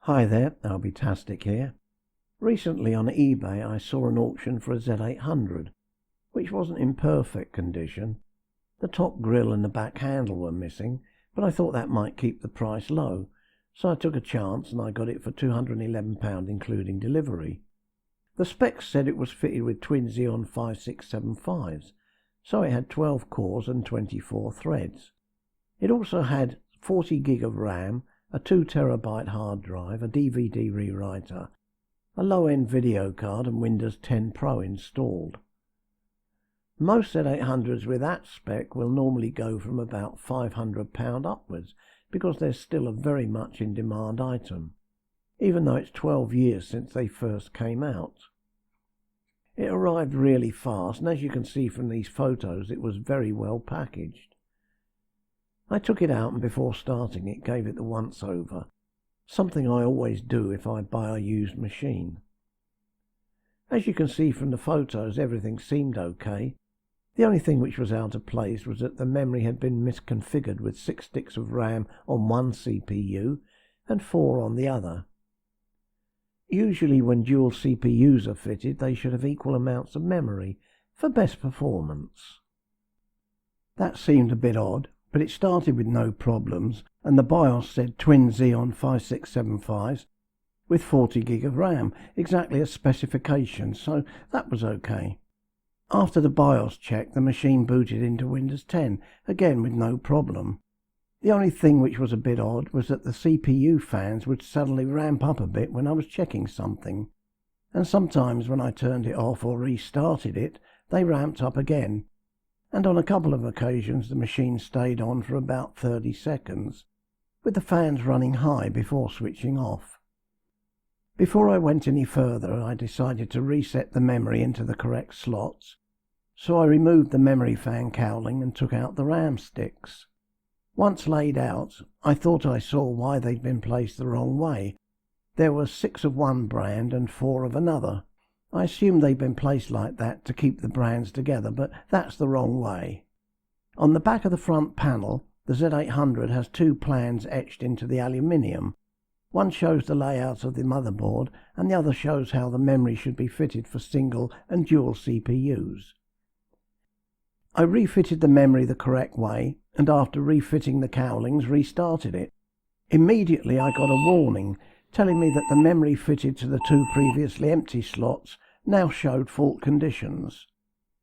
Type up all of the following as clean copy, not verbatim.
Hi there, Albitastic here. Recently on eBay I saw an auction for a Z800, which wasn't in perfect condition. The top grille and the back handle were missing, but I thought that might keep the price low, so I took a chance and I got it for £211 including delivery. The specs said it was fitted with twin Xeon 5675s, so it had 12 cores and 24 threads. It also had 40 gig of RAM, a 2TB hard drive, a DVD rewriter, a low-end video card and Windows 10 Pro installed. Most Z800s with that spec will normally go from about £500 upwards because they're still a very much in demand item, even though it's 12 years since they first came out. It arrived really fast, and as you can see from these photos it was very well packaged. I took it out and before starting it gave it the once over, something I always do if I buy a used machine. As you can see from the photos, everything seemed okay. The only thing which was out of place was that the memory had been misconfigured with 6 sticks of RAM on one CPU and 4 on the other. Usually when dual CPUs are fitted they should have equal amounts of memory for best performance. That seemed a bit odd, but it started with no problems, and the BIOS said twin Xeon 5675s with 40 gig of RAM, exactly as specification, so that was okay. After the BIOS check, the machine booted into Windows 10, again with no problem. The only thing which was a bit odd was that the CPU fans would suddenly ramp up a bit when I was checking something, and sometimes when I turned it off or restarted it, they ramped up again. And on a couple of occasions the machine stayed on for about 30 seconds, with the fans running high before switching off. Before I went any further, I decided to reset the memory into the correct slots, so I removed the memory fan cowling and took out the RAM sticks. Once laid out, I thought I saw why they'd been placed the wrong way. There were 6 of one brand and 4 of another. I assumed they'd been placed like that to keep the brands together, but that's the wrong way. On the back of the front panel, the Z800 has 2 plans etched into the aluminium. One shows the layout of the motherboard, and the other shows how the memory should be fitted for single and dual CPUs. I refitted the memory the correct way, and after refitting the cowlings, restarted it. Immediately I got a warning telling me that the memory fitted to the 2 previously empty slots now showed fault conditions.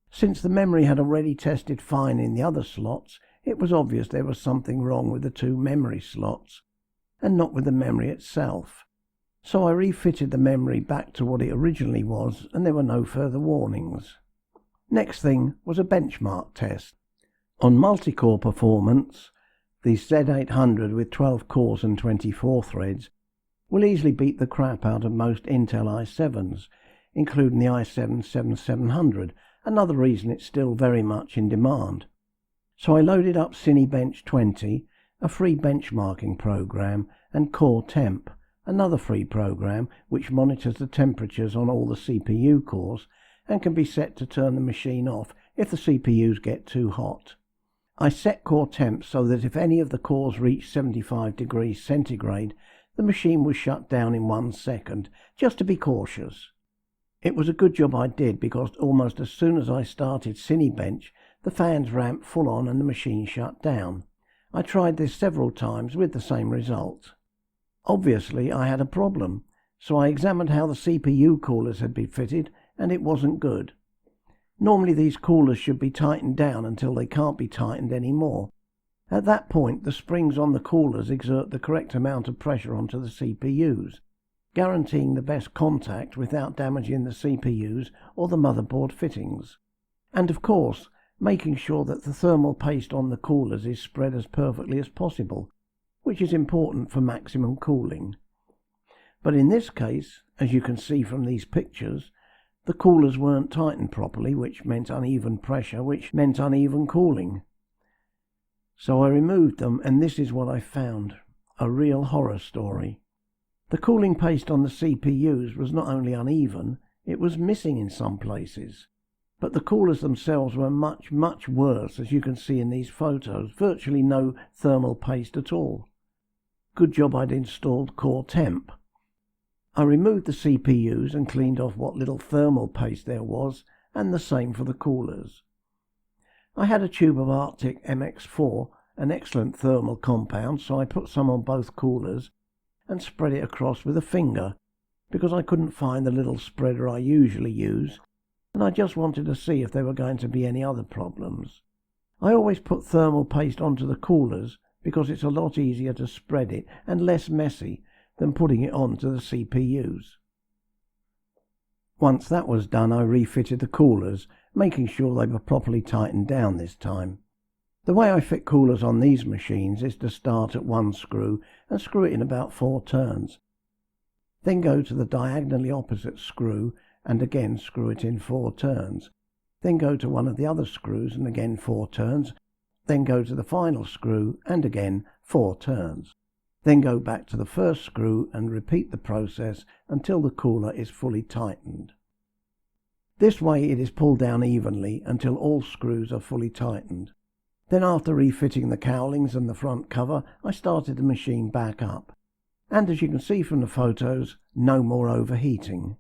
Since the memory had already tested fine in the other slots, it was obvious there was something wrong with the 2 memory slots, and not with the memory itself. So I refitted the memory back to what it originally was, and there were no further warnings. Next thing was a benchmark test. On multi-core performance, the Z800 with 12 cores and 24 threads will easily beat the crap out of most Intel i7s, including the i7-7700, another reason it's still very much in demand. So I loaded up Cinebench 20, a free benchmarking program, and Core Temp, another free program which monitors the temperatures on all the CPU cores and can be set to turn the machine off if the CPUs get too hot. I set Core Temp so that if any of the cores reached 75 degrees centigrade, the machine was shut down in 1 second, just to be cautious. It was a good job I did, because almost as soon as I started Cinebench, the fans ramped full on and the machine shut down. I tried this several times with the same result. Obviously I had a problem, so I examined how the CPU coolers had been fitted, and it wasn't good. Normally these coolers should be tightened down until they can't be tightened anymore. At that point the springs on the coolers exert the correct amount of pressure onto the CPUs, guaranteeing the best contact without damaging the CPUs or the motherboard fittings. And of course, making sure that the thermal paste on the coolers is spread as perfectly as possible, which is important for maximum cooling. But in this case, as you can see from these pictures, the coolers weren't tightened properly, which meant uneven pressure, which meant uneven cooling. So I removed them, and this is what I found: a real horror story. The cooling paste on the CPUs was not only uneven, it was missing in some places. But the coolers themselves were much, much worse, as you can see in these photos. Virtually no thermal paste at all. Good job I'd installed Core Temp. I removed the CPUs and cleaned off what little thermal paste there was, and the same for the coolers. I had a tube of Arctic MX4, an excellent thermal compound, so I put some on both coolers and spread it across with a finger, because I couldn't find the little spreader I usually use, and I just wanted to see if there were going to be any other problems. I always put thermal paste onto the coolers because it's a lot easier to spread it and less messy than putting it onto the CPUs. Once that was done, I refitted the coolers, making sure they were properly tightened down this time. The way I fit coolers on these machines is to start at one screw and screw it in about 4 turns. Then go to the diagonally opposite screw and again screw it in 4 turns. Then go to one of the other screws and again 4 turns. Then go to the final screw and again 4 turns. Then go back to the first screw and repeat the process until the cooler is fully tightened. This way it is pulled down evenly until all screws are fully tightened. Then after refitting the cowlings and the front cover, I started the machine back up. And as you can see from the photos, no more overheating.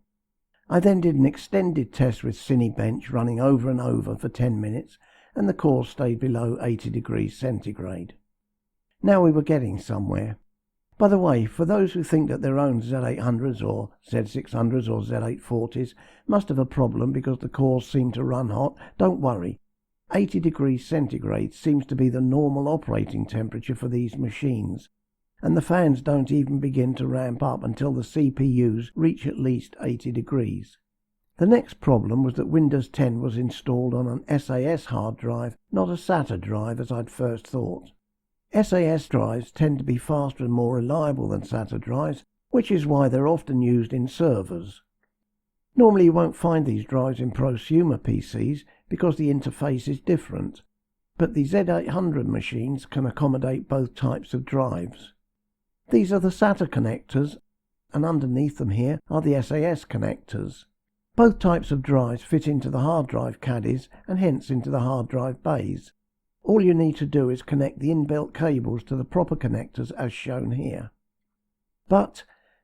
I then did an extended test with Cinebench running over and over for 10 minutes, and the core stayed below 80 degrees centigrade. Now we were getting somewhere. By the way, for those who think that their own Z800s or Z600s or Z840s must have a problem because the cores seem to run hot, don't worry. 80 degrees centigrade seems to be the normal operating temperature for these machines, and the fans don't even begin to ramp up until the CPUs reach at least 80 degrees. The next problem was that Windows 10 was installed on an SAS hard drive, not a SATA drive as I'd first thought. SAS drives tend to be faster and more reliable than SATA drives, which is why they're often used in servers. Normally you won't find these drives in prosumer PCs because the interface is different, but the Z800 machines can accommodate both types of drives. These are the SATA connectors, and underneath them here are the SAS connectors. Both types of drives fit into the hard drive caddies and hence into the hard drive bays. All you need to do is connect the inbuilt cables to the proper connectors as shown here. But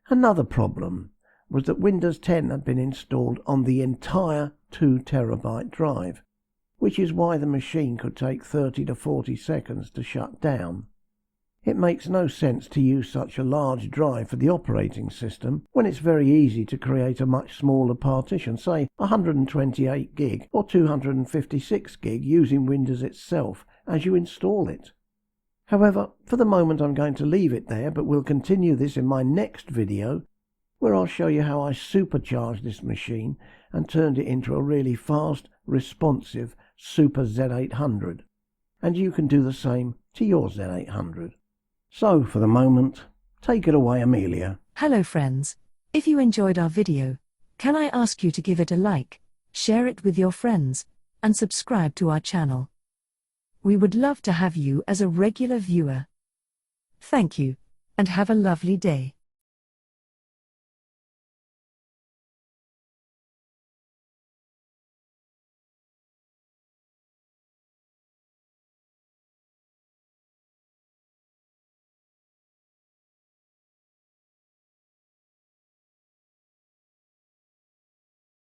another problem was that Windows 10 had been installed on the entire 2 terabyte drive, which is why the machine could take 30 to 40 seconds to shut down. It makes no sense to use such a large drive for the operating system when it's very easy to create a much smaller partition, say 128 gig or 256 gig using Windows itself as you install it. However, for the moment I'm going to leave it there, but we'll continue this in my next video where I'll show you how I supercharged this machine and turned it into a really fast, responsive Super Z800. And you can do the same to your Z800. So, for the moment, take it away, Amelia. Hello friends. If you enjoyed our video, can I ask you to give it a like, share it with your friends, and subscribe to our channel? We would love to have you as a regular viewer. Thank you, and have a lovely day.